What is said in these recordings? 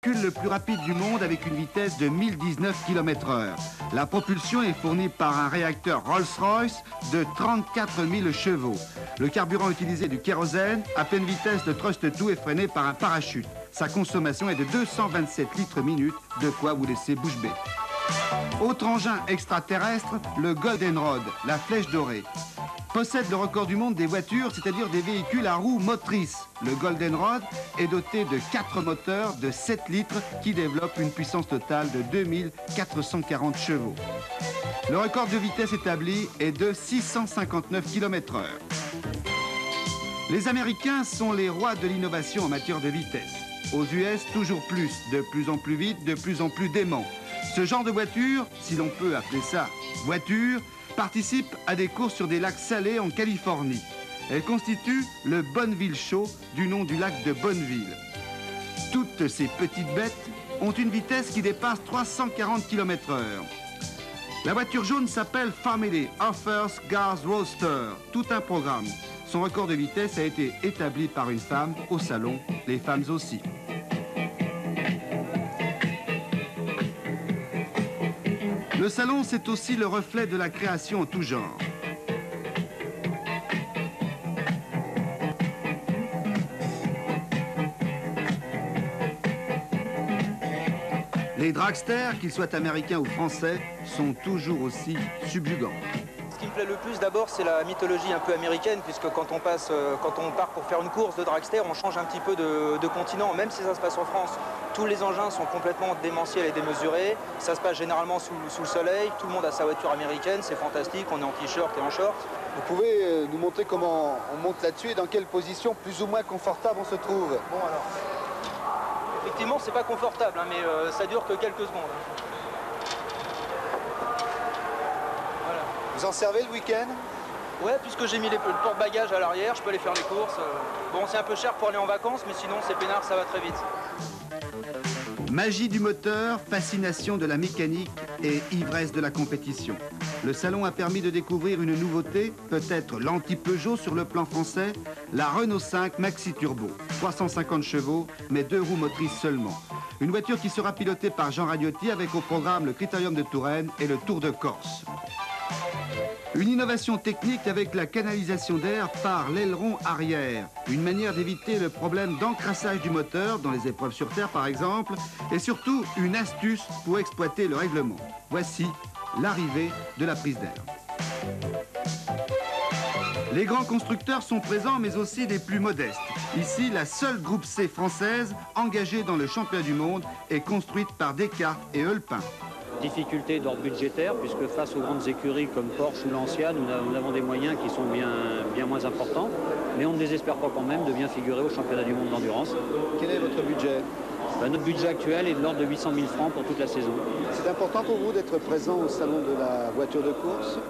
véhicule le plus rapide du monde avec une vitesse de 1019 km/h. La propulsion est fournie par un réacteur Rolls-Royce de 34 000 chevaux. Le carburant utilisé est du kérosène. À pleine vitesse, le thrust-to est freiné par un parachute. Sa consommation est de 227 litres minute, de quoi vous laisser bouche bée. Autre engin extraterrestre, le Goldenrod, la flèche dorée, possède le record du monde des voitures, c'est-à-dire des véhicules à roues motrices. Le Goldenrod est doté de 4 moteurs de 7 litres qui développent une puissance totale de 2440 chevaux. Le record de vitesse établi est de 659 km/h. Les Américains sont les rois de l'innovation en matière de vitesse. Aux US, toujours plus, de plus en plus vite, de plus en plus dément. Ce genre de voiture, si l'on peut appeler ça voiture, participe à des courses sur des lacs salés en Californie. Elle constitue le Bonneville Show, du nom du lac de Bonneville. Toutes ces petites bêtes ont une vitesse qui dépasse 340 km/h. La voiture jaune s'appelle Family Offers Gas Roadster, tout un programme. Son record de vitesse a été établi par une femme au salon, les femmes aussi. Le salon, c'est aussi le reflet de la création en tout genre. Les dragsters, qu'ils soient américains ou français, sont toujours aussi subjugants. Ce qui me plaît le plus d'abord, c'est la mythologie un peu américaine, puisque quand on part pour faire une course de dragster, on change un petit peu de continent, même si ça se passe en France. Tous les engins sont complètement démentiels et démesurés, ça se passe généralement sous le soleil, tout le monde a sa voiture américaine, c'est fantastique, on est en t-shirt et en short. Vous pouvez nous montrer comment on monte là-dessus et dans quelle position plus ou moins confortable on se trouve? Bon alors, effectivement c'est pas confortable, hein, mais ça dure que quelques secondes. Voilà. Vous en servez le week-end? Ouais, puisque j'ai mis le porte-bagages à l'arrière, je peux aller faire les courses. Bon, c'est un peu cher pour aller en vacances, mais sinon c'est peinard, ça va très vite. Magie du moteur, fascination de la mécanique et ivresse de la compétition. Le salon a permis de découvrir une nouveauté, peut-être l'anti-Peugeot sur le plan français, la Renault 5 Maxi Turbo. 350 chevaux, mais 2 roues motrices seulement. Une voiture qui sera pilotée par Jean Radiotti avec au programme le Critérium de Touraine et le Tour de Corse. Une innovation technique avec la canalisation d'air par l'aileron arrière. Une manière d'éviter le problème d'encrassage du moteur, dans les épreuves sur terre par exemple, et surtout une astuce pour exploiter le règlement. Voici l'arrivée de la prise d'air. Les grands constructeurs sont présents, mais aussi des plus modestes. Ici, la seule groupe C française engagée dans le championnat du monde est construite par Descartes et Heulpin. Difficultés d'ordre budgétaire, puisque face aux grandes écuries comme Porsche ou Lancia, nous avons des moyens qui sont bien moins importants, mais on ne désespère pas quand même de bien figurer au championnat du monde d'endurance. Quel est votre budget? Notre budget actuel est de l'ordre de 800 000 francs pour toute la saison. C'est important pour vous d'être présent au salon de la voiture de course?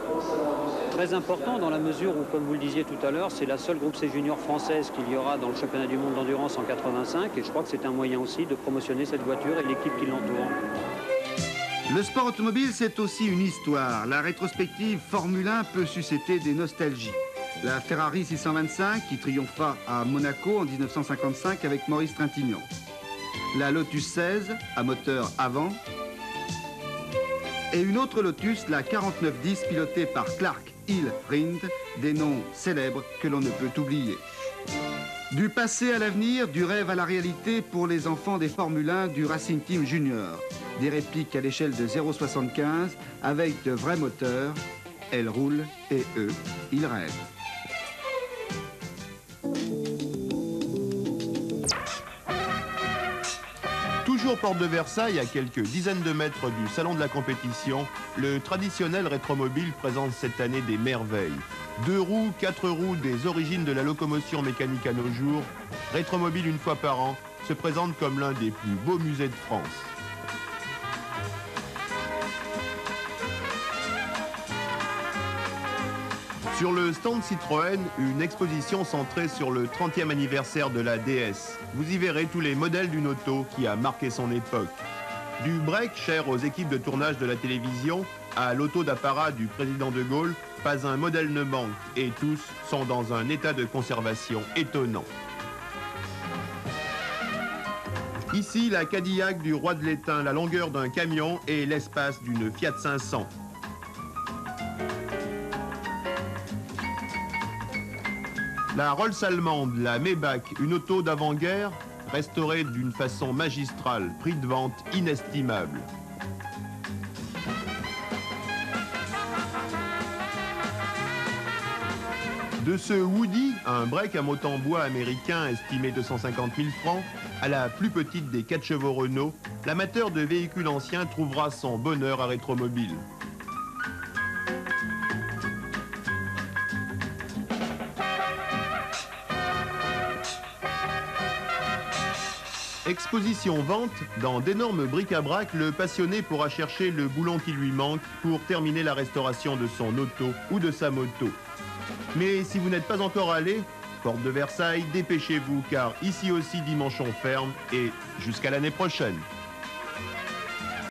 Très important dans la mesure où, comme vous le disiez tout à l'heure, c'est la seule groupe C junior française qu'il y aura dans le championnat du monde d'endurance en 85, et je crois que c'est un moyen aussi de promotionner cette voiture et l'équipe qui l'entoure. Le sport automobile, c'est aussi une histoire. La rétrospective Formule 1 peut susciter des nostalgies. La Ferrari 625 qui triompha à Monaco en 1955 avec Maurice Trintignant. La Lotus 16 à moteur avant. Et une autre Lotus, la 4910, pilotée par Clark Hill Rind, des noms célèbres que l'on ne peut oublier. Du passé à l'avenir, du rêve à la réalité pour les enfants des Formule 1 du Racing Team Junior. Des répliques à l'échelle de 0,75 avec de vrais moteurs. Elles roulent et eux, ils rêvent. Toujours porte de Versailles, à quelques dizaines de mètres du salon de la compétition, le traditionnel rétromobile présente cette année des merveilles. 2 roues, 4 roues, des origines de la locomotion mécanique à nos jours, Rétromobile une fois par an se présente comme l'un des plus beaux musées de France. Sur le stand Citroën, une exposition centrée sur le 30e anniversaire de la DS. Vous y verrez tous les modèles d'une auto qui a marqué son époque. Du break cher aux équipes de tournage de la télévision à l'auto d'apparat du président de Gaulle, pas un modèle ne manque et tous sont dans un état de conservation étonnant. Ici, la Cadillac du roi de l'étain, la longueur d'un camion et l'espace d'une Fiat 500. La Rolls allemande, la Maybach, une auto d'avant-guerre, restaurée d'une façon magistrale, prix de vente inestimable. De ce Woody, un break à moteur en bois américain estimé 250 000 francs, à la plus petite des 4 chevaux Renault, l'amateur de véhicules anciens trouvera son bonheur à Rétromobile. Exposition vente, dans d'énormes bric-à-brac, le passionné pourra chercher le boulon qui lui manque pour terminer la restauration de son auto ou de sa moto. Mais si vous n'êtes pas encore allé, porte de Versailles, dépêchez-vous car ici aussi dimanche on ferme et jusqu'à l'année prochaine.